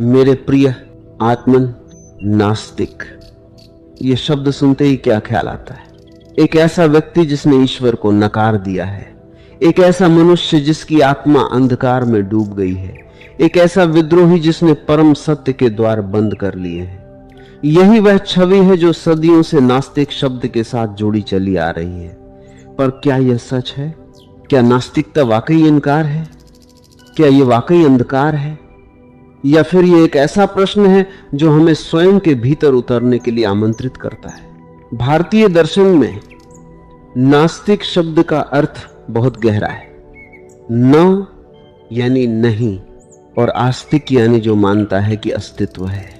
मेरे प्रिय आत्मन नास्तिक, ये शब्द सुनते ही क्या ख्याल आता है? एक ऐसा व्यक्ति जिसने ईश्वर को नकार दिया है, एक ऐसा मनुष्य जिसकी आत्मा अंधकार में डूब गई है, एक ऐसा विद्रोही जिसने परम सत्य के द्वार बंद कर लिए हैं। यही वह छवि है जो सदियों से नास्तिक शब्द के साथ जुड़ी चली आ रही है। पर क्या यह सच है? क्या नास्तिकता वाकई इनकार है? क्या यह वाकई अंधकार है? या फिर यह एक ऐसा प्रश्न है जो हमें स्वयं के भीतर उतरने के लिए आमंत्रित करता है? भारतीय दर्शन में नास्तिक शब्द का अर्थ बहुत गहरा है। न यानी नहीं और आस्तिक यानी जो मानता है कि अस्तित्व है।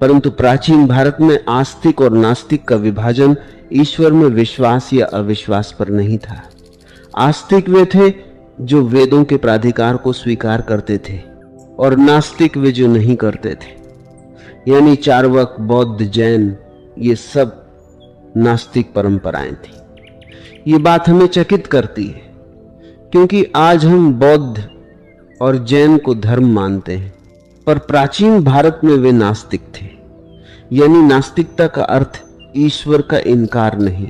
परंतु प्राचीन भारत में आस्तिक और नास्तिक का विभाजन ईश्वर में विश्वास या अविश्वास पर नहीं था। आस्तिक वे थे जो वेदों के प्राधिकार को स्वीकार करते थे और नास्तिक वे जो नहीं करते थे, यानी चार्वाक, बौद्ध, जैन, ये सब नास्तिक परंपराएं थी। ये बात हमें चकित करती है क्योंकि आज हम बौद्ध और जैन को धर्म मानते हैं, पर प्राचीन भारत में वे नास्तिक थे। यानी नास्तिकता का अर्थ ईश्वर का इनकार नहीं,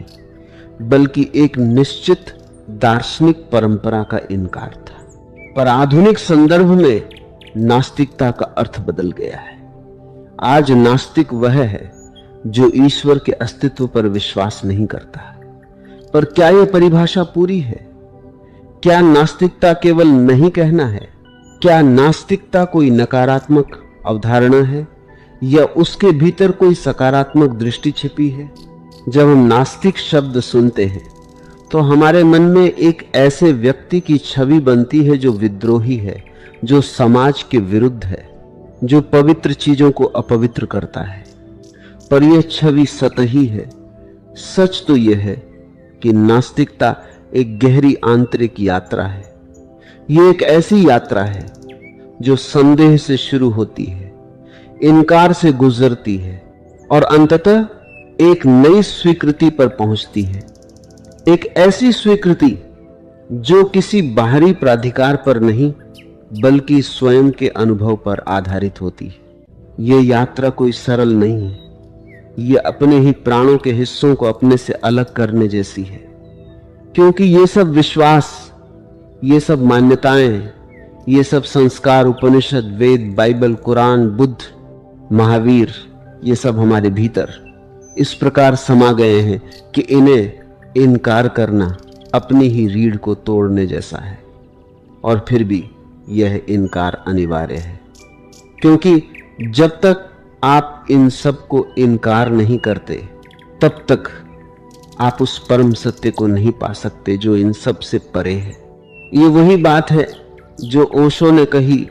बल्कि एक निश्चित दार्शनिक परंपरा का इनकार था। पर आधुनिक संदर्भ में नास्तिकता का अर्थ बदल गया है। आज नास्तिक वह है जो ईश्वर के अस्तित्व पर विश्वास नहीं करता। पर क्या यह परिभाषा पूरी है? क्या नास्तिकता केवल नहीं कहना है? क्या नास्तिकता कोई नकारात्मक अवधारणा है या उसके भीतर कोई सकारात्मक दृष्टि छिपी है? जब हम नास्तिक शब्द सुनते हैं तो हमारे मन में एक ऐसे व्यक्ति की छवि बनती है जो विद्रोही है, जो समाज के विरुद्ध है, जो पवित्र चीजों को अपवित्र करता है। पर यह छवि सतही है। सच तो यह है कि नास्तिकता एक गहरी आंतरिक यात्रा है। यह एक ऐसी यात्रा है जो संदेह से शुरू होती है, इनकार से गुजरती है और अंततः एक नई स्वीकृति पर पहुंचती है। एक ऐसी स्वीकृति जो किसी बाहरी प्राधिकार पर नहीं बल्कि स्वयं के अनुभव पर आधारित होती है। यह यात्रा कोई सरल नहीं है। यह अपने ही प्राणों के हिस्सों को अपने से अलग करने जैसी है, क्योंकि ये सब विश्वास, ये सब मान्यताएं, ये सब संस्कार, उपनिषद, वेद, बाइबल, कुरान, बुद्ध, महावीर, ये सब हमारे भीतर इस प्रकार समा गए हैं कि इन्हें इनकार करना अपनी ही रीढ़ को तोड़ने जैसा है। और फिर भी यह इनकार अनिवार्य है, क्योंकि जब तक आप इन सब को इनकार नहीं करते तब तक आप उस परम सत्य को नहीं पा सकते जो इन सब से परे है। ये वही बात है जो ओशो ने कही,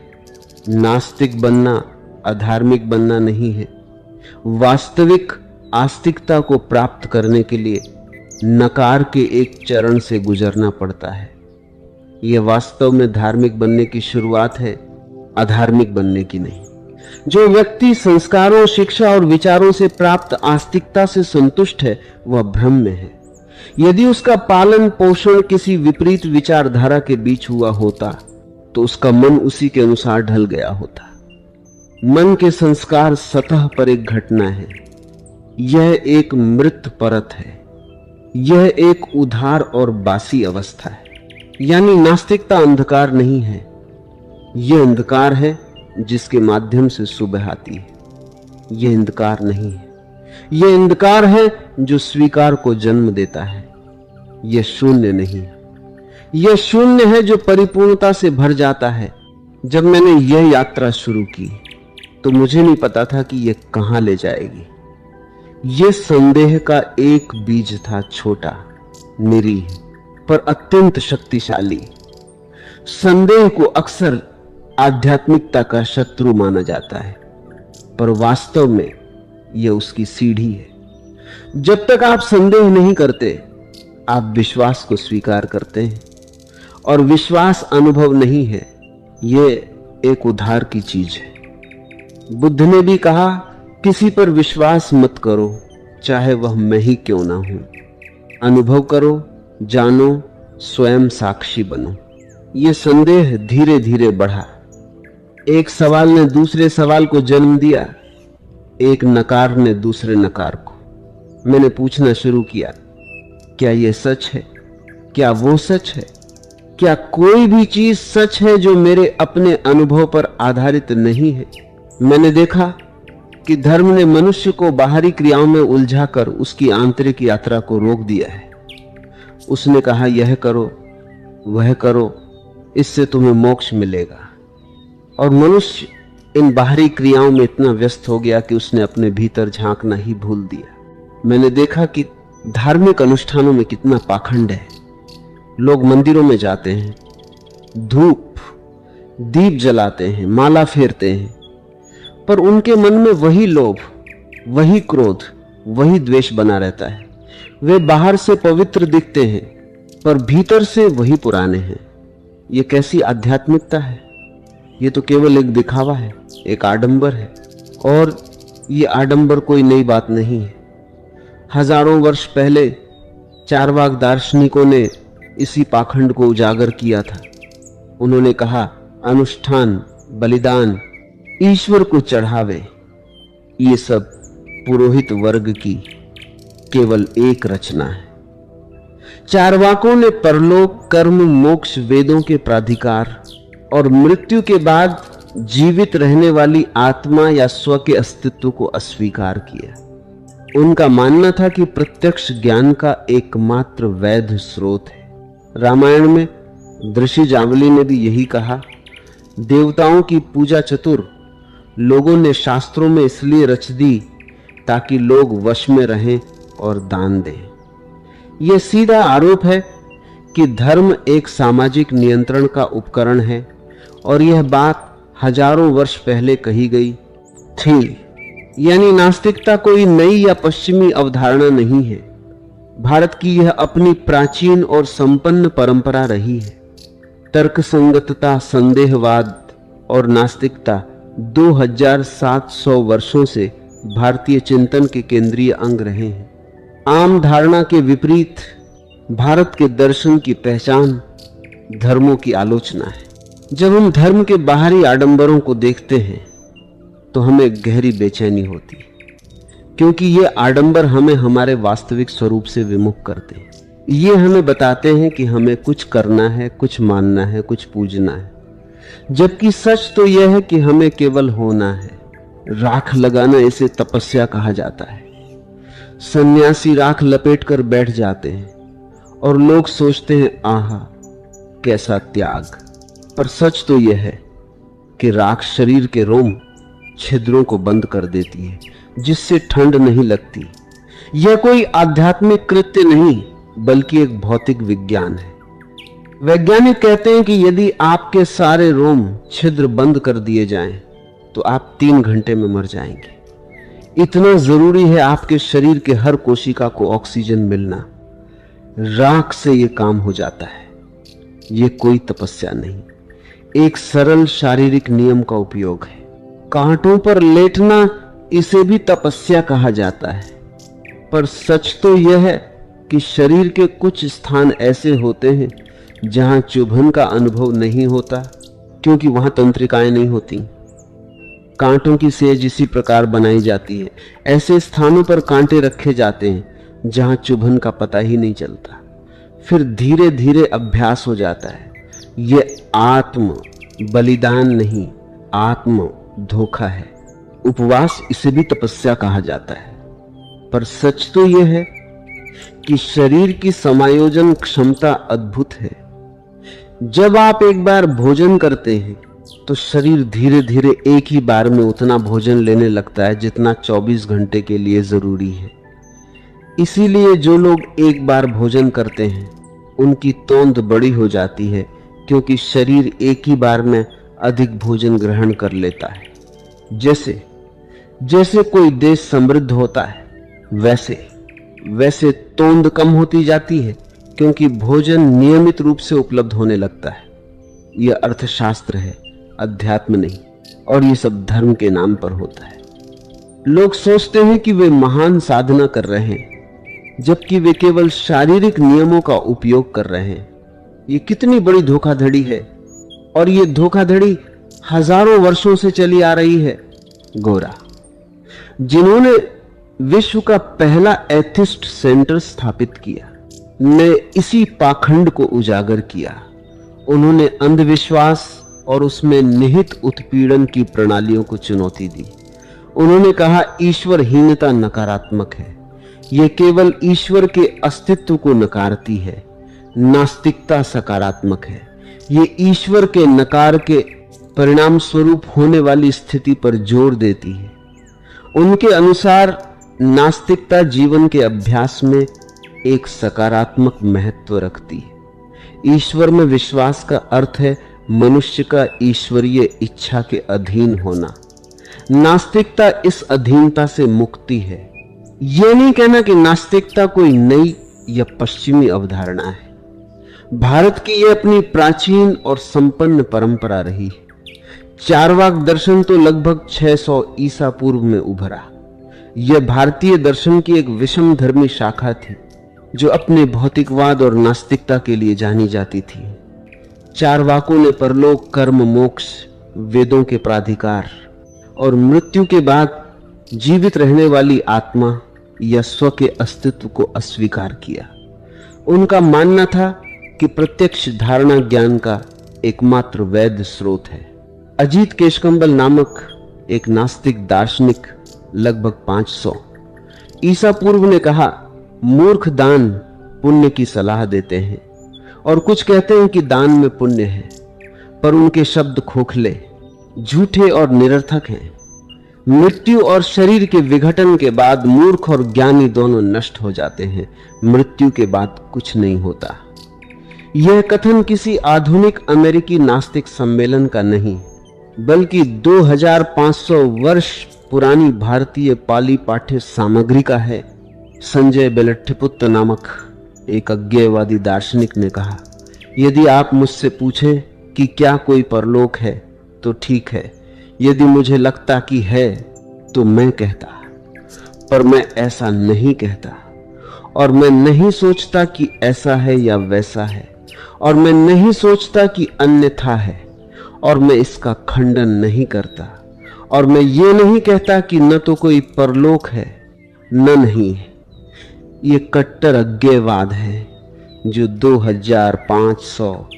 नास्तिक बनना अधार्मिक बनना नहीं है। वास्तविक आस्तिकता को प्राप्त करने के लिए नकार के एक चरण से गुजरना पड़ता है। यह वास्तव में धार्मिक बनने की शुरुआत है, अधार्मिक बनने की नहीं। जो व्यक्ति संस्कारों, शिक्षा और विचारों से प्राप्त आस्तिकता से संतुष्ट है वह भ्रम में है। यदि उसका पालन पोषण किसी विपरीत विचारधारा के बीच हुआ होता तो उसका मन उसी के अनुसार ढल गया होता। मन के संस्कार सतह पर एक घटना है। यह एक मृत परत है। यह एक उधार और बासी अवस्था है। यानी नास्तिकता अंधकार नहीं है। यह अंधकार है जिसके माध्यम से सुबह आती है। यह अंधकार नहीं है। यह अंधकार है जो स्वीकार को जन्म देता है। यह शून्य नहीं है। यह शून्य है जो परिपूर्णता से भर जाता है। जब मैंने यह यात्रा शुरू की तो मुझे नहीं पता था कि यह कहां ले जाएगी। यह संदेह का एक बीज था, छोटा, निरीह, पर अत्यंत शक्तिशाली। संदेह को अक्सर आध्यात्मिकता का शत्रु माना जाता है, पर वास्तव में यह उसकी सीढ़ी है। जब तक आप संदेह नहीं करते, आप विश्वास को स्वीकार करते हैं, और विश्वास अनुभव नहीं है, यह एक उधार की चीज है। बुद्ध ने भी कहा, किसी पर विश्वास मत करो, चाहे वह मैं ही क्यों ना हूं। अनुभव करो, जानो, स्वयं साक्षी बनो। यह संदेह धीरे धीरे बढ़ा। एक सवाल ने दूसरे सवाल को जन्म दिया, एक नकार ने दूसरे नकार को। मैंने पूछना शुरू किया, क्या यह सच है? क्या वो सच है? क्या कोई भी चीज सच है जो मेरे अपने अनुभव पर आधारित नहीं है? मैंने देखा कि धर्म ने मनुष्य को बाहरी क्रियाओं में उलझाकर उसकी आंतरिक यात्रा को रोक दिया है। उसने कहा, यह करो, वह करो, इससे तुम्हें मोक्ष मिलेगा। और मनुष्य इन बाहरी क्रियाओं में इतना व्यस्त हो गया कि उसने अपने भीतर झांकना ही भूल दिया। मैंने देखा कि धार्मिक अनुष्ठानों में कितना पाखंड है। लोग मंदिरों में जाते हैं, धूप दीप जलाते हैं, माला फेरते हैं, पर उनके मन में वही लोभ, वही क्रोध, वही द्वेष बना रहता है। वे बाहर से पवित्र दिखते हैं, पर भीतर से वही पुराने हैं। ये कैसी आध्यात्मिकता है? ये तो केवल एक दिखावा है, एक आडंबर है। और ये आडंबर कोई नई बात नहीं है। हजारों वर्ष पहले चारवाक दार्शनिकों ने इसी पाखंड को उजागर किया था। उन्होंने कहा, अनुष्ठान, बलिदान, ईश्वर को चढ़ावे, ये सब पुरोहित वर्ग की केवल एक रचना है। चारवाकों ने परलोक, कर्म, मोक्ष, वेदों के प्राधिकार और मृत्यु के बाद जीवित रहने वाली आत्मा या स्व के अस्तित्व को अस्वीकार किया। उनका मानना था कि प्रत्यक्ष ज्ञान का एकमात्र वैध स्रोत है। रामायण में दृषि जावली ने भी यही कहा, देवताओं की पूजा चतुर लोगों ने शास्त्रों में इसलिए रच दी ताकि लोग वश में रहें और दान दें। यह सीधा आरोप है कि धर्म एक सामाजिक नियंत्रण का उपकरण है, और यह बात हजारों वर्ष पहले कही गई थी। यानी नास्तिकता कोई नई या पश्चिमी अवधारणा नहीं है। भारत की यह अपनी प्राचीन और संपन्न परंपरा रही है। तर्कसंगतता, संदेहवाद और नास्तिकता 2700 वर्षों से भारतीय चिंतन के केंद्रीय अंग रहे हैं। आम धारणा के विपरीत भारत के दर्शन की पहचान धर्मों की आलोचना है। जब हम धर्म के बाहरी आडंबरों को देखते हैं तो हमें गहरी बेचैनी होती है, क्योंकि ये आडंबर हमें हमारे वास्तविक स्वरूप से विमुख करते हैं। ये हमें बताते हैं कि हमें कुछ करना है, कुछ मानना है, कुछ पूजना है, जबकि सच तो यह है कि हमें केवल होना है। राख लगाना, इसे तपस्या कहा जाता है। सन्यासी राख लपेट कर बैठ जाते हैं और लोग सोचते हैं, आहा कैसा त्याग। पर सच तो यह है कि राख शरीर के रोम छिद्रों को बंद कर देती है, जिससे ठंड नहीं लगती। यह कोई आध्यात्मिक कृत्य नहीं, बल्कि एक भौतिक विज्ञान है। वैज्ञानिक कहते हैं कि यदि आपके सारे रोम छिद्र बंद कर दिए जाएं, तो आप 3 घंटे में मर जाएंगे। इतना जरूरी है आपके शरीर के हर कोशिका को ऑक्सीजन मिलना। राख से यह काम हो जाता है। यह कोई तपस्या नहीं, एक सरल शारीरिक नियम का उपयोग है। कांटों पर लेटना, इसे भी तपस्या कहा जाता है। पर सच तो यह है कि शरीर के कुछ स्थान ऐसे होते हैं जहां चुभन का अनुभव नहीं होता, क्योंकि वहां तंत्रिकाएं नहीं होती। कांटों की सेज इसी प्रकार बनाई जाती है। ऐसे स्थानों पर कांटे रखे जाते हैं जहां चुभन का पता ही नहीं चलता। फिर धीरे धीरे अभ्यास हो जाता है। यह आत्म बलिदान नहीं, आत्म धोखा है। उपवास, इसे भी तपस्या कहा जाता है। पर सच तो यह है कि शरीर की समायोजन क्षमता अद्भुत है। जब आप एक बार भोजन करते हैं तो शरीर धीरे धीरे एक ही बार में उतना भोजन लेने लगता है जितना 24 घंटे के लिए जरूरी है। इसीलिए जो लोग एक बार भोजन करते हैं उनकी तोंद बड़ी हो जाती है, क्योंकि शरीर एक ही बार में अधिक भोजन ग्रहण कर लेता है। जैसे जैसे कोई देश समृद्ध होता है, वैसे तोंद कम होती जाती है, क्योंकि भोजन नियमित रूप से उपलब्ध होने लगता है। यह अर्थशास्त्र है, अध्यात्म नहीं। और ये सब धर्म के नाम पर होता है। लोग सोचते हैं कि वे महान साधना कर रहे हैं, जबकि वे केवल शारीरिक नियमों का उपयोग कर रहे हैं। ये कितनी बड़ी धोखाधड़ी है। और ये धोखाधड़ी हजारों वर्षों से चली आ रही है। गोरा, जिन्होंने विश्व का पहला एथिस्ट सेंटर स्थापित किया, ने इसी पाखंड को उजागर किया। उन्होंने अंधविश्वास और उसमें निहित उत्पीड़न की प्रणालियों को चुनौती दी। उन्होंने कहा ईश्वरहीनता नकारात्मक है, यह केवल ईश्वर के अस्तित्व को नकारती है। नास्तिकता सकारात्मक है, यह ईश्वर के नकार के परिणाम स्वरूप होने वाली स्थिति पर जोर देती है। उनके अनुसार नास्तिकता जीवन के अभ्यास में एक सकारात्मक महत्व रखती है। ईश्वर में विश्वास का अर्थ है मनुष्य का ईश्वरीय इच्छा के अधीन होना। नास्तिकता इस अधीनता से मुक्ति है। यह नहीं कहना कि नास्तिकता कोई नई या पश्चिमी अवधारणा है। भारत की यह अपनी प्राचीन और संपन्न परंपरा रही है। चारवाक दर्शन तो लगभग 600 ईसा पूर्व में उभरा। यह भारतीय दर्शन की एक विषम धर्मी शाखा थी जो अपने भौतिकवाद और नास्तिकता के लिए जानी जाती थी। चारवाकों ने परलोक, कर्म, मोक्ष, वेदों के प्राधिकार और मृत्यु के बाद जीवित रहने वाली आत्मा या स्व के अस्तित्व को अस्वीकार किया। उनका मानना था कि प्रत्यक्ष धारणा ज्ञान का एकमात्र वैध स्रोत है। अजीत केशकंबल नामक एक नास्तिक दार्शनिक लगभग 500 ईसा पूर्व ने कहा, मूर्ख दान पुण्य की सलाह देते हैं और कुछ कहते हैं कि दान में पुण्य है, पर उनके शब्द खोखले, झूठे और निरर्थक हैं। मृत्यु और शरीर के विघटन के बाद मूर्ख और ज्ञानी दोनों नष्ट हो जाते हैं। मृत्यु के बाद कुछ नहीं होता। यह कथन किसी आधुनिक अमेरिकी नास्तिक सम्मेलन का नहीं, बल्कि 2500 वर्ष पुरानी भारतीय पाली पाठ्य सामग्री का है। संजय बेलट्ठिपुत्र नामक एक अज्ञेयवादी दार्शनिक ने कहा, यदि आप मुझसे पूछें कि क्या कोई परलोक है तो ठीक है, यदि मुझे लगता कि है तो मैं कहता, पर मैं ऐसा नहीं कहता, और मैं नहीं सोचता कि ऐसा है या वैसा है, और मैं नहीं सोचता कि अन्यथा है, और मैं इसका खंडन नहीं करता, और मैं ये नहीं कहता कि न तो कोई परलोक है न नहीं है। ये कट्टर अज्ञेयवाद है जो 2500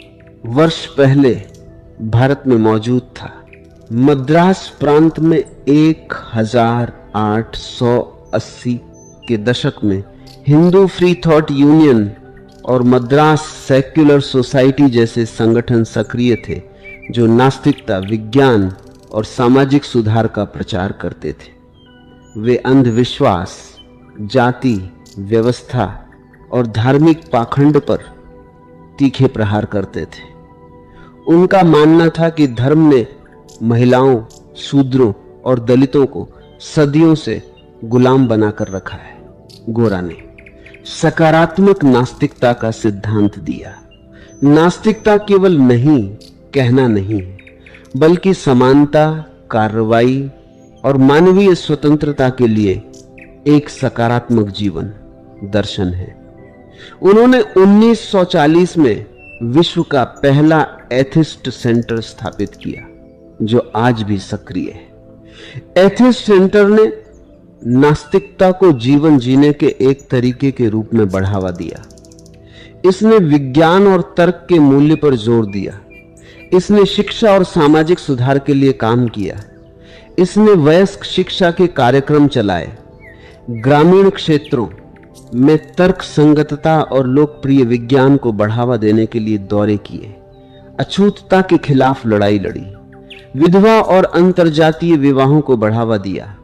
वर्ष पहले भारत में मौजूद था। मद्रास प्रांत में 1880 के दशक में हिंदू फ्री थॉट यूनियन और मद्रास सेक्युलर सोसाइटी जैसे संगठन सक्रिय थे जो नास्तिकता, विज्ञान और सामाजिक सुधार का प्रचार करते थे। वे अंधविश्वास, जाति, व्यवस्था और धार्मिक पाखंड पर तीखे प्रहार करते थे। उनका मानना था कि धर्म ने महिलाओं, शूद्रों और दलितों को सदियों से गुलाम बनाकर रखा है। गोरा ने सकारात्मक नास्तिकता का सिद्धांत दिया। नास्तिकता केवल नहीं कहना नहीं है, बल्कि समानता, कार्रवाई और मानवीय स्वतंत्रता के लिए एक सकारात्मक जीवन दर्शन है। उन्होंने 1940 में विश्व का पहला एथिस्ट सेंटर स्थापित किया जो आज भी सक्रिय है। एथिस्ट सेंटर ने नास्तिकता को जीवन जीने के एक तरीके के रूप में बढ़ावा दिया। इसने विज्ञान और तर्क के मूल्य पर जोर दिया। इसने शिक्षा और सामाजिक सुधार के लिए काम किया। इसने वयस्क शिक्षा के कार्यक्रम चलाए। ग्रामीण क्षेत्रों में तर्क संगतता और लोकप्रिय विज्ञान को बढ़ावा देने के लिए दौरे किए। अछूतता के खिलाफ लड़ाई लड़ी। विधवा और अंतरजातीय विवाहों को बढ़ावा दिया।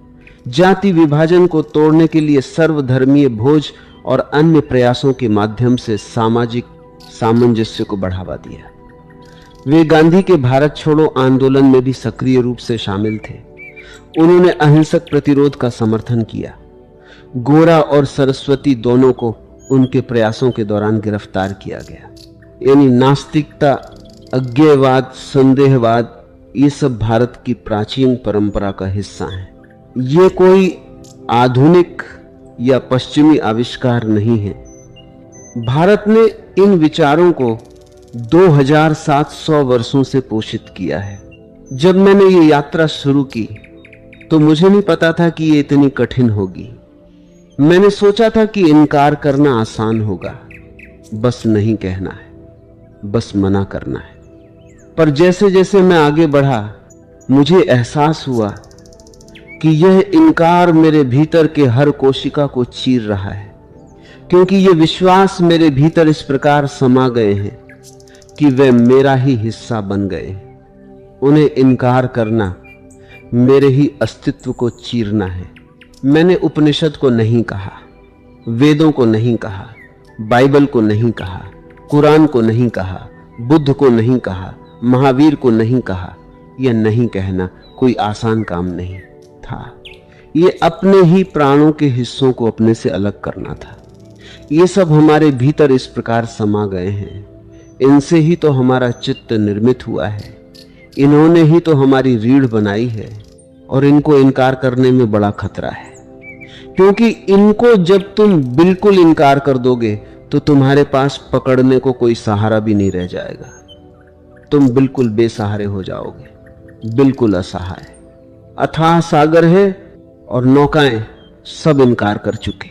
जाति विभाजन को तोड़ने के लिए सर्वधर्मीय भोज और अन्य प्रयासों के माध्यम से सामाजिक सामंजस्य को बढ़ावा दिया। वे गांधी के भारत छोड़ो आंदोलन में भी सक्रिय रूप से शामिल थे। उन्होंने अहिंसक प्रतिरोध का समर्थन किया। गोरा और सरस्वती दोनों को उनके प्रयासों के दौरान गिरफ्तार किया गया। यानी नास्तिकता, अज्ञेयवाद, संदेहवाद, ये सब भारत की प्राचीन परंपरा का हिस्सा है। ये कोई आधुनिक या पश्चिमी आविष्कार नहीं है। भारत ने इन विचारों को 2700 वर्षों से पोषित किया है। जब मैंने ये यात्रा शुरू की तो मुझे नहीं पता था कि ये इतनी कठिन होगी। मैंने सोचा था कि इनकार करना आसान होगा, बस नहीं कहना है, बस मना करना है। पर जैसे जैसे मैं आगे बढ़ा मुझे एहसास हुआ कि यह इनकार मेरे भीतर के हर कोशिका को चीर रहा है, क्योंकि ये विश्वास मेरे भीतर इस प्रकार समा गए हैं कि वे मेरा ही हिस्सा बन गए। उन्हें इनकार करना मेरे ही अस्तित्व को चीरना है। मैंने उपनिषद को नहीं कहा, वेदों को नहीं कहा, बाइबल को नहीं कहा, कुरान को नहीं कहा, बुद्ध को नहीं कहा, महावीर को नहीं कहा। यह नहीं कहना कोई आसान काम नहीं था। ये अपने ही प्राणों के हिस्सों को अपने से अलग करना था। ये सब हमारे भीतर इस प्रकार समा गए हैं। इनसे ही तो हमारा चित्त निर्मित हुआ है, इन्होंने ही तो हमारी रीढ़ बनाई है। और इनको इनकार करने में बड़ा खतरा है, क्योंकि इनको जब तुम बिल्कुल इनकार कर दोगे तो तुम्हारे पास पकड़ने को कोई सहारा भी नहीं रह जाएगा। तुम बिल्कुल बेसहारे हो जाओगे, बिल्कुल असहाय। अथाह सागर है और नौकाएं सब इनकार कर चुके,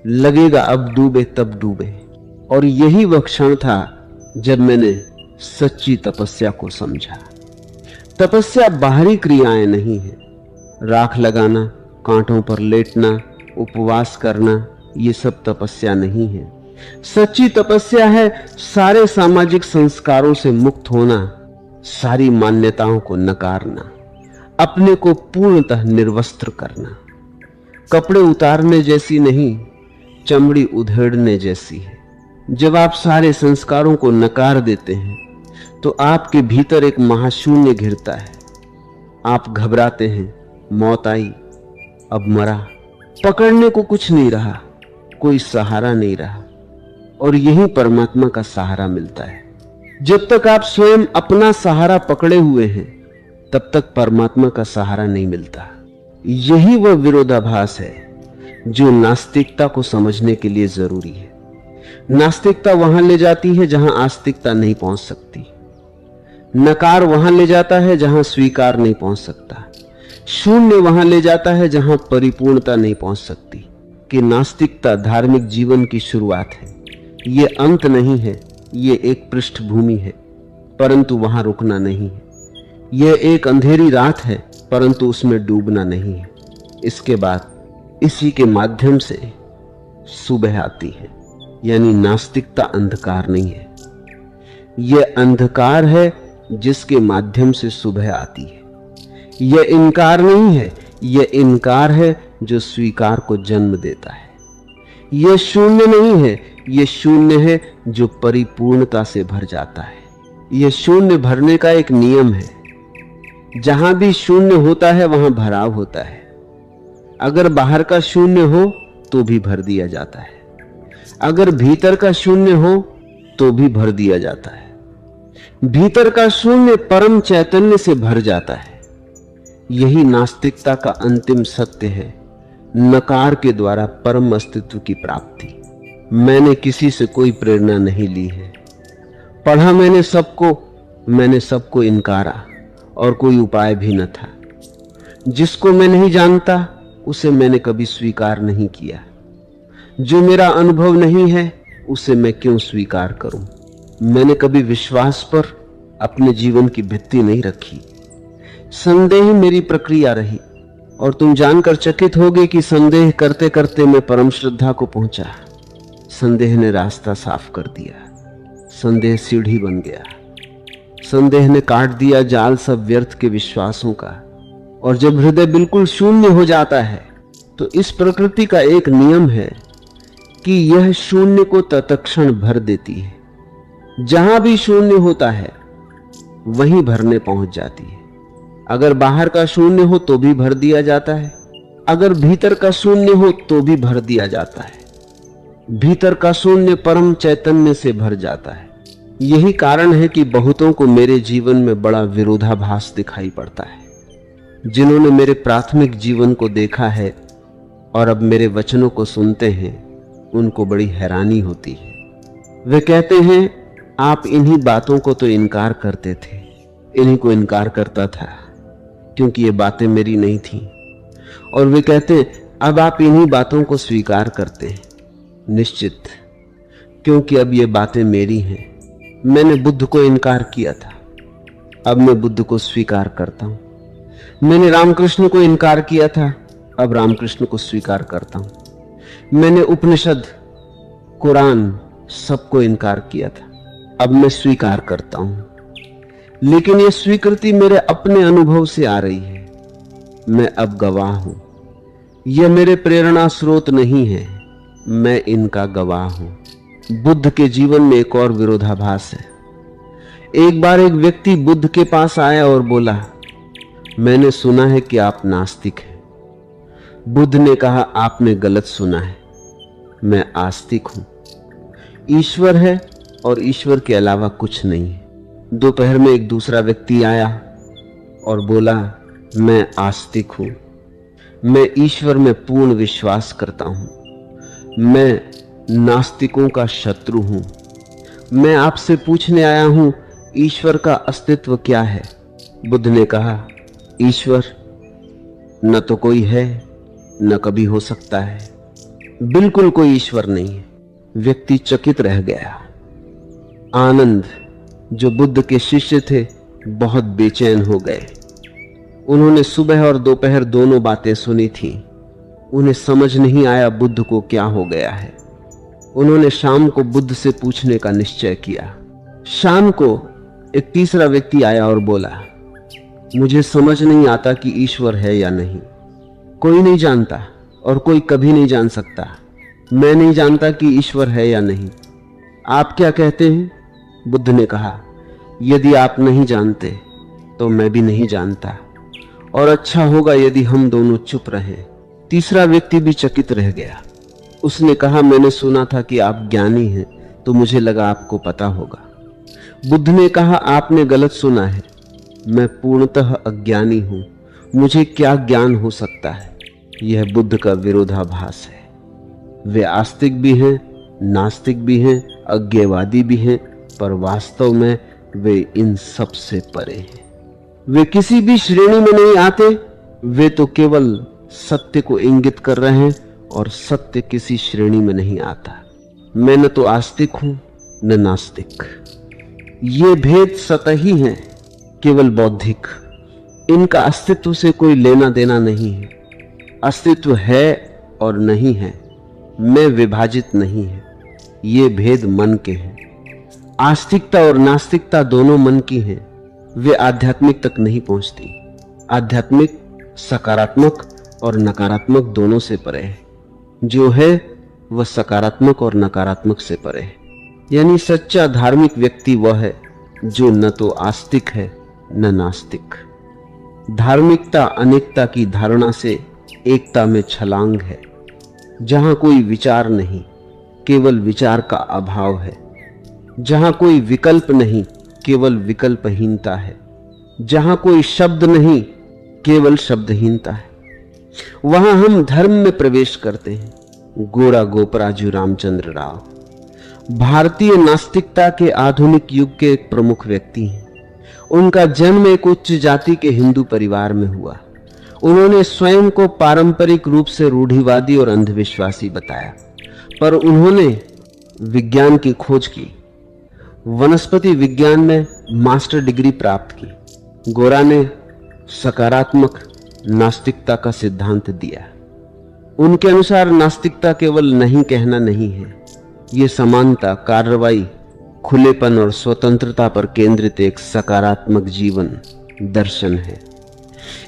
लगेगा अब डूबे तब डूबे। और यही वह क्षण था जब मैंने सच्ची तपस्या को समझा। तपस्या बाहरी क्रियाएं नहीं है। राख लगाना, कांटों पर लेटना, उपवास करना, ये सब तपस्या नहीं है। सच्ची तपस्या है सारे सामाजिक संस्कारों से मुक्त होना, सारी मान्यताओं को नकारना, अपने को पूर्णतः निर्वस्त्र करना। कपड़े उतारने जैसी नहीं, चमड़ी उधेड़ने जैसी है। जब आप सारे संस्कारों को नकार देते हैं तो आपके भीतर एक महाशून्य घिरता है। आप घबराते हैं, मौत आई, अब मरा, पकड़ने को कुछ नहीं रहा, कोई सहारा नहीं रहा। और यही परमात्मा का सहारा मिलता है। जब तक आप स्वयं अपना सहारा पकड़े हुए हैं तब तक परमात्मा का सहारा नहीं मिलता। यही वह विरोधाभास है जो नास्तिकता को समझने के लिए जरूरी है। नास्तिकता वहां ले जाती है जहां आस्तिकता नहीं पहुंच सकती। नकार वहां ले जाता है जहां स्वीकार नहीं पहुंच सकता। शून्य वहां ले जाता है जहां परिपूर्णता नहीं पहुंच सकती। कि नास्तिकता धार्मिक जीवन की शुरुआत है, ये अंत नहीं है, ये एक पृष्ठभूमि है, परंतु वहां रुकना नहीं है। यह एक अंधेरी रात है, परंतु उसमें डूबना नहीं है। इसके बाद इसी के माध्यम से सुबह आती है। यानी नास्तिकता अंधकार नहीं है, यह अंधकार है जिसके माध्यम से सुबह आती है। यह इनकार नहीं है, यह इनकार है जो स्वीकार को जन्म देता है। यह शून्य नहीं है, यह शून्य है जो परिपूर्णता से भर जाता है। यह शून्य भरने का एक नियम है। जहां भी शून्य होता है वहां भराव होता है। अगर बाहर का शून्य हो तो भी भर दिया जाता है, अगर भीतर का शून्य हो तो भी भर दिया जाता है। भीतर का शून्य परम चैतन्य से भर जाता है। यही नास्तिकता का अंतिम सत्य है, नकार के द्वारा परम अस्तित्व की प्राप्ति। मैंने किसी से कोई प्रेरणा नहीं ली है। पढ़ा मैंने सबको इनकारा और कोई उपाय भी न था। जिसको मैं नहीं जानता उसे मैंने कभी स्वीकार नहीं किया। जो मेरा अनुभव नहीं है उसे मैं क्यों स्वीकार करूं। मैंने कभी विश्वास पर अपने जीवन की भित्ति नहीं रखी। संदेह मेरी प्रक्रिया रही और तुम जानकर चकित होगे कि संदेह करते करते मैं परम श्रद्धा को पहुंचा। संदेह ने रास्ता साफ कर दिया, संदेह सीढ़ी बन गया। संदेह ने काट दिया जाल सब व्यर्थ के विश्वासों का। और जब हृदय बिल्कुल शून्य हो जाता है तो इस प्रकृति का एक नियम है कि यह शून्य को तत्क्षण भर देती है। जहां भी शून्य होता है वहीं भरने पहुंच जाती है। अगर बाहर का शून्य हो तो भी भर दिया जाता है, अगर भीतर का शून्य हो तो भी भर दिया जाता है। भीतर का शून्य परम चैतन्य से भर जाता है। यही कारण है कि बहुतों को मेरे जीवन में बड़ा विरोधाभास दिखाई पड़ता है। जिन्होंने मेरे प्राथमिक जीवन को देखा है और अब मेरे वचनों को सुनते हैं, उनको बड़ी हैरानी होती है। वे कहते हैं, आप इन्हीं बातों को तो इनकार करते थे, इन्हीं को इनकार करता था, क्योंकि ये बातें मेरी नहीं थी। और वे कहते अब आप इन्हीं बातों को स्वीकार करते हैं। निश्चित, क्योंकि अब ये बातें मेरी हैं। मैंने बुद्ध को इनकार किया था, अब मैं बुद्ध को स्वीकार करता हूं। मैंने रामकृष्ण को इनकार किया था, अब रामकृष्ण को स्वीकार करता हूं। मैंने उपनिषद, कुरान सबको इनकार किया था, अब मैं स्वीकार करता हूं। लेकिन यह स्वीकृति मेरे अपने अनुभव से आ रही है। मैं अब गवाह हूं। यह मेरे प्रेरणा स्रोत नहीं है, मैं इनका गवाह हूं। बुद्ध के जीवन में एक और विरोधाभास है। एक बार एक व्यक्ति बुद्ध के पास आया और बोला, मैंने सुना है कि आप नास्तिक हैं। बुद्ध ने कहा, आपने गलत सुना है, मैं आस्तिक हूं। ईश्वर है और ईश्वर के अलावा कुछ नहीं है। दोपहर में एक दूसरा व्यक्ति आया और बोला, मैं आस्तिक हूं, मैं ईश्वर में पूर्ण विश्वास करता हूं, मैं नास्तिकों का शत्रु हूं। मैं आपसे पूछने आया हूं, ईश्वर का अस्तित्व क्या है? बुद्ध ने कहा, ईश्वर न तो कोई है न कभी हो सकता है, बिल्कुल कोई ईश्वर नहीं है। व्यक्ति चकित रह गया। आनंद, जो बुद्ध के शिष्य थे, बहुत बेचैन हो गए। उन्होंने सुबह और दोपहर दोनों बातें सुनी थी। उन्हें समझ नहीं आया बुद्ध को क्या हो गया है। उन्होंने शाम को बुद्ध से पूछने का निश्चय किया। शाम को एक तीसरा व्यक्ति आया और बोला, मुझे समझ नहीं आता कि ईश्वर है या नहीं। कोई नहीं जानता और कोई कभी नहीं जान सकता। मैं नहीं जानता कि ईश्वर है या नहीं। आप क्या कहते हैं? बुद्ध ने कहा, यदि आप नहीं जानते तो मैं भी नहीं जानता, और अच्छा होगा यदि हम दोनों चुप रहें। तीसरा व्यक्ति भी चकित रह गया। उसने कहा, मैंने सुना था कि आप ज्ञानी हैं, तो मुझे लगा आपको पता होगा। बुद्ध ने कहा, आपने गलत सुना है, मैं पूर्णतः अज्ञानी हूं, मुझे क्या ज्ञान हो सकता है? यह बुद्ध का विरोधाभास है। वे आस्तिक भी हैं, नास्तिक भी हैं, अज्ञेयवादी भी हैं, पर वास्तव में वे इन सब से परे हैं। वे किसी भी श्रेणी में नहीं आते। वे तो केवल सत्य को इंगित कर रहे हैं और सत्य किसी श्रेणी में नहीं आता। मैं न तो आस्तिक हूं न नास्तिक। ये भेद सतही हैं, केवल बौद्धिक। इनका अस्तित्व से कोई लेना देना नहीं है। अस्तित्व है और नहीं है, मैं विभाजित नहीं है। ये भेद मन के हैं। आस्तिकता और नास्तिकता दोनों मन की हैं। वे आध्यात्मिक तक नहीं पहुंचती। आध्यात्मिक सकारात्मक और नकारात्मक दोनों से परे है। जो है वह सकारात्मक और नकारात्मक से परे है। यानी सच्चा धार्मिक व्यक्ति वह है जो न तो आस्तिक है न नास्तिक। धार्मिकता अनेकता की धारणा से एकता में छलांग है। जहां कोई विचार नहीं, केवल विचार का अभाव है। जहां कोई विकल्प नहीं, केवल विकल्पहीनता है। जहां कोई शब्द नहीं, केवल शब्दहीनता है। वहां हम धर्म में प्रवेश करते हैं। गोरा गोपराजू रामचंद्र राव भारतीय नास्तिकता के आधुनिक युग के एक प्रमुख व्यक्ति हैं। उनका जन्म एक उच्च जाति के हिंदू परिवार में हुआ। उन्होंने स्वयं को पारंपरिक रूप से रूढ़िवादी और अंधविश्वासी बताया, पर उन्होंने विज्ञान की खोज की। वनस्पति विज्ञान में मास्टर डिग्री प्राप्त की। गोरा ने सकारात्मक नास्तिकता का सिद्धांत दिया। उनके अनुसार नास्तिकता केवल नहीं कहना नहीं है, ये समानता, कार्रवाई, खुलेपन और स्वतंत्रता पर केंद्रित एक सकारात्मक जीवन दर्शन है।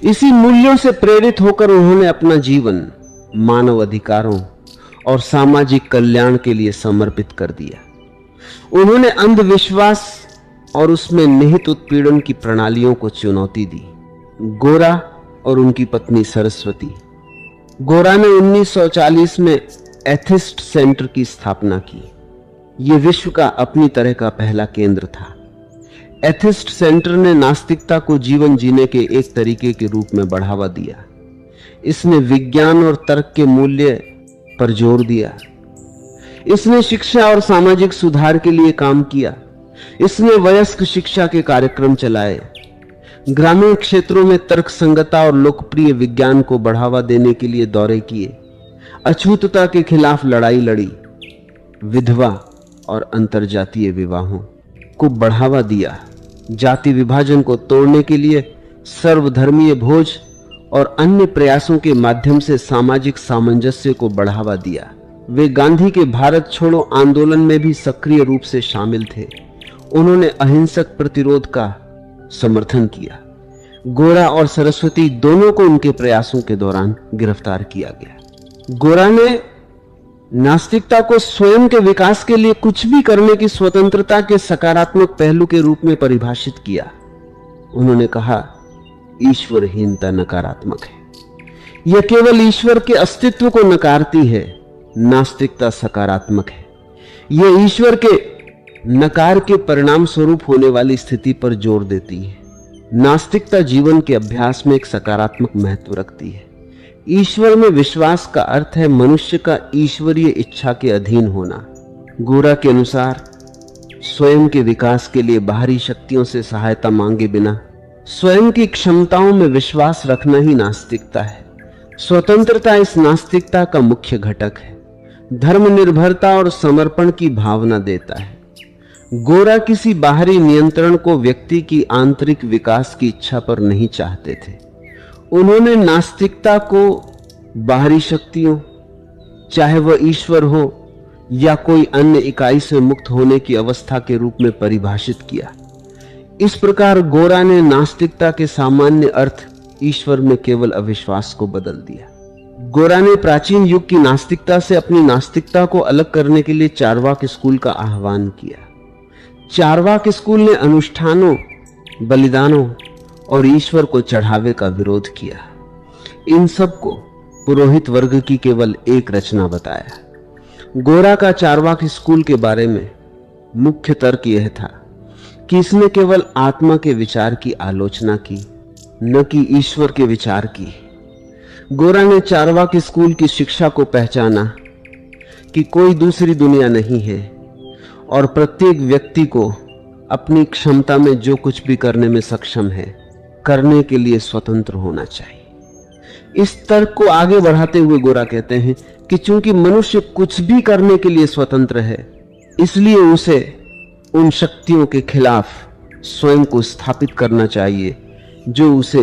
इसी मूल्यों से प्रेरित होकर उन्होंने अपना जीवन मानव अधिकारों और सामाजिक कल्याण के लिए समर्पित कर दिया। उन्होंने अंधविश्वास और उसमें निहित उत्पीड़न की प्रणालियों को चुनौती दी। गोरा और उनकी पत्नी सरस्वती। गोरा ने 1940 में एथिस्ट सेंटर की स्थापना की। यह विश्व का अपनी तरह का पहला केंद्र था। एथिस्ट सेंटर ने नास्तिकता को जीवन जीने के एक तरीके के रूप में बढ़ावा दिया। इसने विज्ञान और तर्क के मूल्य पर जोर दिया। इसने शिक्षा और सामाजिक सुधार के लिए काम किया। इसने वयस्क शिक्षा के कार्यक्रम चलाए। ग्रामीण क्षेत्रों में तर्कसंगता और लोकप्रिय विज्ञान को बढ़ावा देने के लिए दौरे किए, अछूतता के खिलाफ लड़ाई लड़ी, विधवा और अंतरजातीय विवाहों को बढ़ावा दिया, जाति विभाजन को तोड़ने के लिए सर्वधर्मीय भोज और अन्य प्रयासों के माध्यम से सामाजिक सामंजस्य को बढ़ावा दिया। वे गांधी के भारत छोड़ो आंदोलन में भी सक्रिय रूप से शामिल थे। उन्होंने अहिंसक प्रतिरोध का समर्थन किया। गोरा और सरस्वती दोनों को उनके प्रयासों के दौरान गिरफ्तार किया गया। गोरा ने नास्तिकता को स्वयं के विकास के लिए कुछ भी करने की स्वतंत्रता के सकारात्मक पहलू के रूप में परिभाषित किया। उन्होंने कहा, ईश्वरहीनता नकारात्मक है। यह केवल ईश्वर के अस्तित्व को नकारती है। नास्तिकता सकारात्मक है। यह ईश्वर के नकार के परिणाम स्वरूप होने वाली स्थिति पर जोर देती है। नास्तिकता जीवन के अभ्यास में एक सकारात्मक महत्व रखती है। ईश्वर में विश्वास का अर्थ है मनुष्य का ईश्वरीय इच्छा के अधीन होना। गोरा के अनुसार स्वयं के विकास के लिए बाहरी शक्तियों से सहायता मांगे बिना स्वयं की क्षमताओं में विश्वास रखना ही नास्तिकता है। स्वतंत्रता इस नास्तिकता का मुख्य घटक है। धर्मनिर्भरता और समर्पण की भावना देता है। गोरा किसी बाहरी नियंत्रण को व्यक्ति की आंतरिक विकास की इच्छा पर नहीं चाहते थे। उन्होंने नास्तिकता को बाहरी शक्तियों, चाहे वह ईश्वर हो या कोई अन्य इकाई से मुक्त होने की अवस्था के रूप में परिभाषित किया। इस प्रकार गोरा ने नास्तिकता के सामान्य अर्थ ईश्वर में केवल अविश्वास को बदल दिया। गोरा ने प्राचीन युग की नास्तिकता से अपनी नास्तिकता को अलग करने के लिए चारवाक स्कूल का आह्वान किया। चारवाक स्कूल ने अनुष्ठानों, बलिदानों और ईश्वर को चढ़ावे का विरोध किया। इन सब को पुरोहित वर्ग की केवल एक रचना बताया। गोरा का चारवाक स्कूल के बारे में मुख्य तर्क यह था कि इसने केवल आत्मा के विचार की आलोचना की, न कि ईश्वर के विचार की। गोरा ने चारवाक स्कूल की शिक्षा को पहचाना कि कोई दूसरी दुनिया नहीं है और प्रत्येक व्यक्ति को अपनी क्षमता में जो कुछ भी करने में सक्षम है, करने के लिए स्वतंत्र होना चाहिए। इस तर्क को आगे बढ़ाते हुए गोरा कहते हैं कि चूंकि मनुष्य कुछ भी करने के लिए स्वतंत्र है, इसलिए उसे उन शक्तियों के खिलाफ स्वयं को स्थापित करना चाहिए जो उसे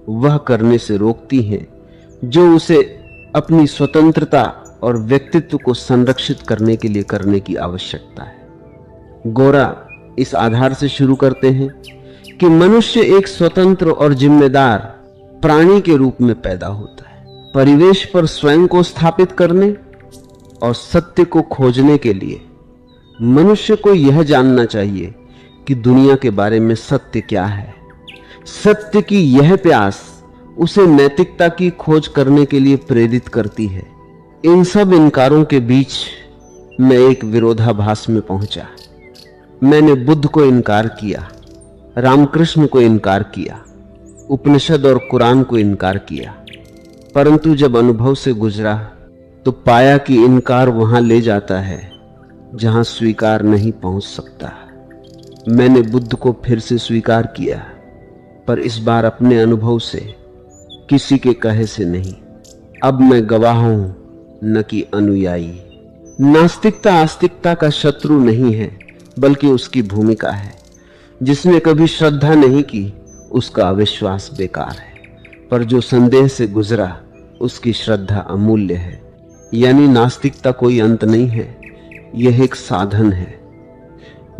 वह करने से रोकती हैं, जो उसे अपनी स्वतंत्रता और व्यक्तित्व को संरक्षित करने के लिए करने की आवश्यकता है। गोरा इस आधार से शुरू करते हैं कि मनुष्य एक स्वतंत्र और जिम्मेदार प्राणी के रूप में पैदा होता है। परिवेश पर स्वयं को स्थापित करने और सत्य को खोजने के लिए मनुष्य को यह जानना चाहिए कि दुनिया के बारे में सत्य क्या है। सत्य की यह प्यास उसे नैतिकता की खोज करने के लिए प्रेरित करती है। इन सब इनकारों के बीच मैं एक विरोधाभास में पहुंचा। मैंने बुद्ध को इनकार किया, रामकृष्ण को इनकार किया, उपनिषद और कुरान को इनकार किया, परंतु जब अनुभव से गुजरा तो पाया कि इनकार वहां ले जाता है जहां स्वीकार नहीं पहुंच सकता। मैंने बुद्ध को फिर से स्वीकार किया, पर इस बार अपने अनुभव से, किसी के कहे से नहीं। अब मैं गवाह हूं, न कि अनुयायी। नास्तिकता आस्तिकता का शत्रु नहीं है, बल्कि उसकी भूमिका है। जिसने कभी श्रद्धा नहीं की, उसका अविश्वास बेकार है, पर जो संदेह से गुजरा, उसकी श्रद्धा अमूल्य है। यानी नास्तिकता कोई अंत नहीं है, यह एक साधन है।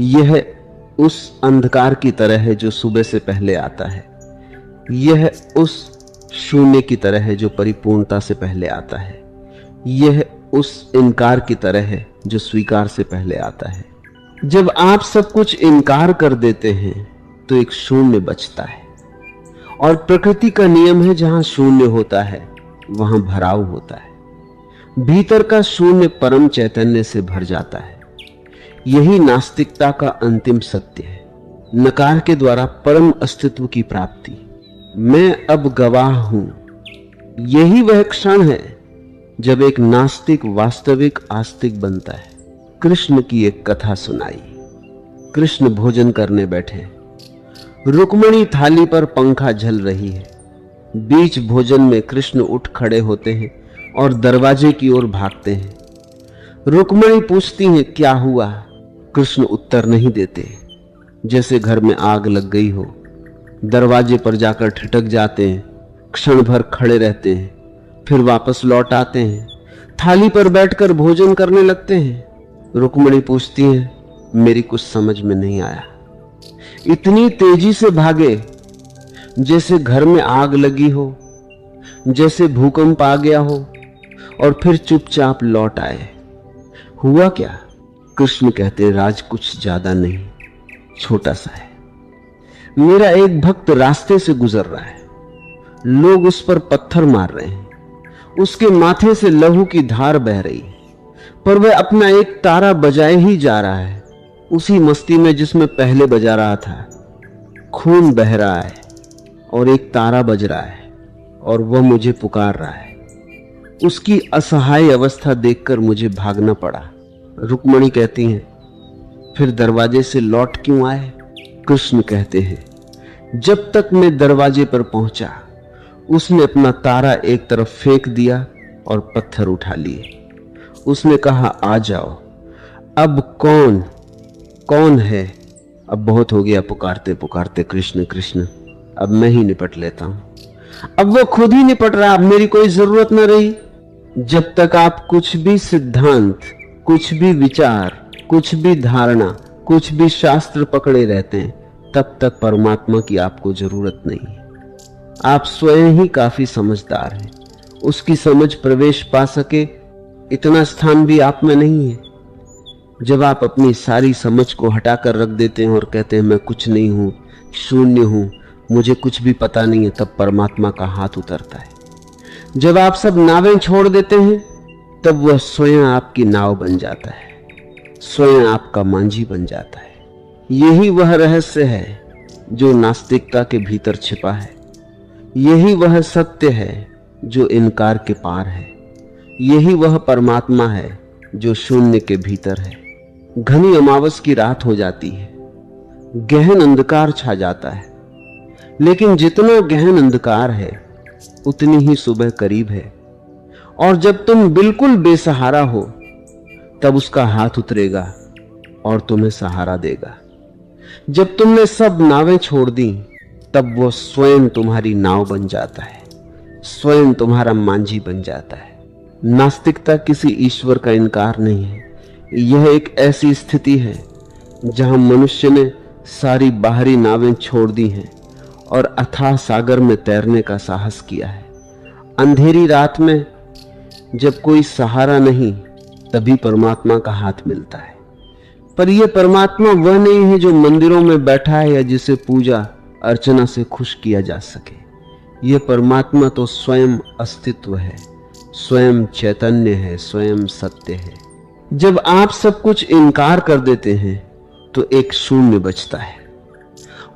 यह उस अंधकार की तरह है जो सुबह से पहले आता है। यह उस शून्य की तरह है जो परिपूर्णता से पहले आता है। यह उस इनकार की तरह है जो स्वीकार से पहले आता है। जब आप सब कुछ इनकार कर देते हैं तो एक शून्य बचता है, और प्रकृति का नियम है जहां शून्य होता है वहां भराव होता है। भीतर का शून्य परम चैतन्य से भर जाता है। यही नास्तिकता का अंतिम सत्य है, नकार के द्वारा परम अस्तित्व की प्राप्ति। मैं अब गवाह हूं। यही वह क्षण है जब एक नास्तिक वास्तविक आस्तिक बनता है। कृष्ण की एक कथा सुनाई। कृष्ण भोजन करने बैठे। रुक्मणी थाली पर पंखा झल रही है। बीच भोजन में कृष्ण उठ खड़े होते हैं और दरवाजे की ओर भागते हैं। रुक्मणी पूछती है क्या हुआ? कृष्ण उत्तर नहीं देते, जैसे घर में आग लग गई हो। दरवाजे पर जाकर ठिठक जाते हैं, क्षण भर खड़े रहते हैं, फिर वापस लौट आते हैं, थाली पर बैठकर भोजन करने लगते हैं। रुक्मणी पूछती है मेरी कुछ समझ में नहीं आया। इतनी तेजी से भागे जैसे घर में आग लगी हो, जैसे भूकंप आ गया हो, और फिर चुपचाप लौट आए। हुआ क्या? कृष्ण कहते राज कुछ ज्यादा नहीं, छोटा सा है। मेरा एक भक्त रास्ते से गुजर रहा है, लोग उस पर पत्थर मार रहे हैं, उसके माथे से लहू की धार बह रही है, पर वह अपना एक तारा बजाए ही जा रहा है, उसी मस्ती में जिसमें पहले बजा रहा था। खून बह रहा है और एक तारा बज रहा है और वह मुझे पुकार रहा है। उसकी असहाय अवस्था देखकर मुझे भागना पड़ा। रुक्मणी कहती हैं फिर दरवाजे से लौट क्यों आए? कृष्ण कहते हैं जब तक मैं दरवाजे पर पहुंचा उसने अपना तारा एक तरफ फेंक दिया और पत्थर उठा लिए। उसने कहा आ जाओ। अब कौन है? अब बहुत हो गया पुकारते पुकारते कृष्ण कृष्ण, अब मैं ही निपट लेता हूं। अब वो खुद ही निपट रहा, अब मेरी कोई जरूरत न रही। जब तक आप कुछ भी सिद्धांत, कुछ भी विचार, कुछ भी धारणा, कुछ भी शास्त्र पकड़े रहते हैं, तब तक परमात्मा की आपको जरूरत नहीं है। आप स्वयं ही काफी समझदार हैं। उसकी समझ प्रवेश पा सके इतना स्थान भी आप में नहीं है। जब आप अपनी सारी समझ को हटाकर रख देते हैं और कहते हैं मैं कुछ नहीं हूं, शून्य हूं, मुझे कुछ भी पता नहीं है, तब परमात्मा का हाथ उतरता है। जब आप सब नावें छोड़ देते हैं तब वह स्वयं आपकी नाव बन जाता है, स्वयं आपका मांझी बन जाता है। यही वह रहस्य है जो नास्तिकता के भीतर छिपा है। यही वह सत्य है जो इनकार के पार है। यही वह परमात्मा है जो शून्य के भीतर है। घनी अमावस की रात हो जाती है, गहन अंधकार छा जाता है, लेकिन जितना गहन अंधकार है उतनी ही सुबह करीब है। और जब तुम बिल्कुल बेसहारा हो तब उसका हाथ उतरेगा और तुम्हें सहारा देगा। जब तुमने सब नावें छोड़ दी तब वो स्वयं तुम्हारी नाव बन जाता है, स्वयं तुम्हारा मांझी बन जाता है। नास्तिकता किसी ईश्वर का इनकार नहीं है। यह एक ऐसी स्थिति है जहां मनुष्य ने सारी बाहरी नावें छोड़ दी हैं और अथाह सागर में तैरने का साहस किया है। अंधेरी रात में जब कोई सहारा नहीं, तभी परमात्मा का हाथ मिलता है। पर यह परमात्मा वह नहीं है जो मंदिरों में बैठा है या जिसे पूजा अर्चना से खुश किया जा सके। यह परमात्मा तो स्वयं अस्तित्व है, स्वयं चैतन्य है, स्वयं सत्य है। जब आप सब कुछ इनकार कर देते हैं तो एक शून्य बचता है।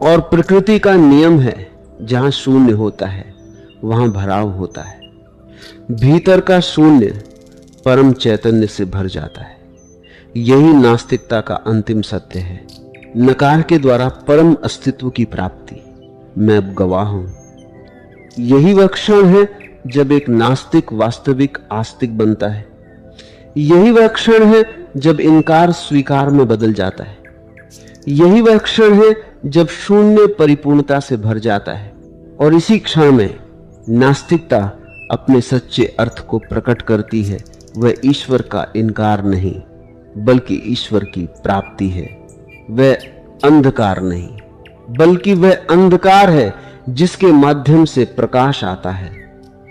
और प्रकृति का नियम है जहां शून्य होता है वहां भराव होता है। भीतर का शून्य परम चैतन्य से भर जाता है। यही नास्तिकता का अंतिम सत्य है, नकार के द्वारा परम अस्तित्व की प्राप्ति। मैं अब गवाह हूं। यही वह क्षण है जब एक नास्तिक वास्तविक आस्तिक बनता है। यही वह क्षण है जब इनकार स्वीकार में बदल जाता है। यही वह क्षण है जब शून्य परिपूर्णता से भर जाता है। और इसी क्षण में नास्तिकता अपने सच्चे अर्थ को प्रकट करती है। वह ईश्वर का इनकार नहीं बल्कि ईश्वर की प्राप्ति है। वह अंधकार नहीं बल्कि वह अंधकार है जिसके माध्यम से प्रकाश आता है।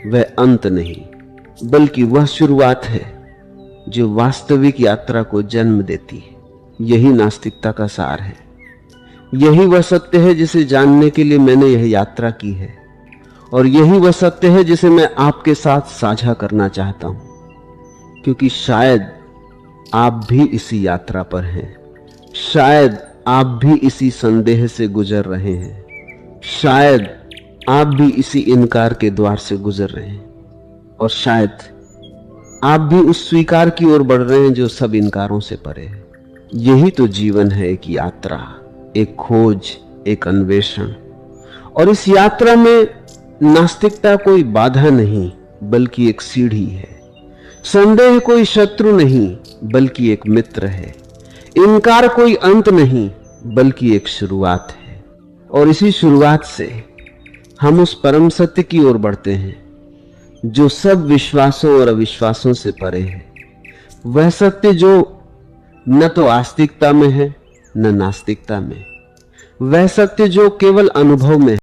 वह अंत नहीं बल्कि वह शुरुआत है जो वास्तविक यात्रा को जन्म देती है। यही नास्तिकता का सार है। यही वह सत्य है जिसे जानने के लिए मैंने यह यात्रा की है। और यही वह सत्य है जिसे मैं आपके साथ साझा करना चाहता हूं, क्योंकि शायद आप भी इसी यात्रा पर हैं। शायद आप भी इसी संदेह से गुजर रहे हैं। शायद आप भी इसी इनकार के द्वार से गुजर रहे हैं। और शायद आप भी उस स्वीकार की ओर बढ़ रहे हैं जो सब इनकारों से परे है। यही तो जीवन है, एक यात्रा, एक खोज, एक अन्वेषण। और इस यात्रा में नास्तिकता कोई बाधा नहीं बल्कि एक सीढ़ी है, संदेह कोई शत्रु नहीं बल्कि एक मित्र है, इनकार कोई अंत नहीं बल्कि एक शुरुआत है। और इसी शुरुआत से हम उस परम सत्य की ओर बढ़ते हैं जो सब विश्वासों और अविश्वासों से परे है। वह सत्य जो न तो आस्तिकता में है न नास्तिकता में, वह सत्य जो केवल अनुभव में है।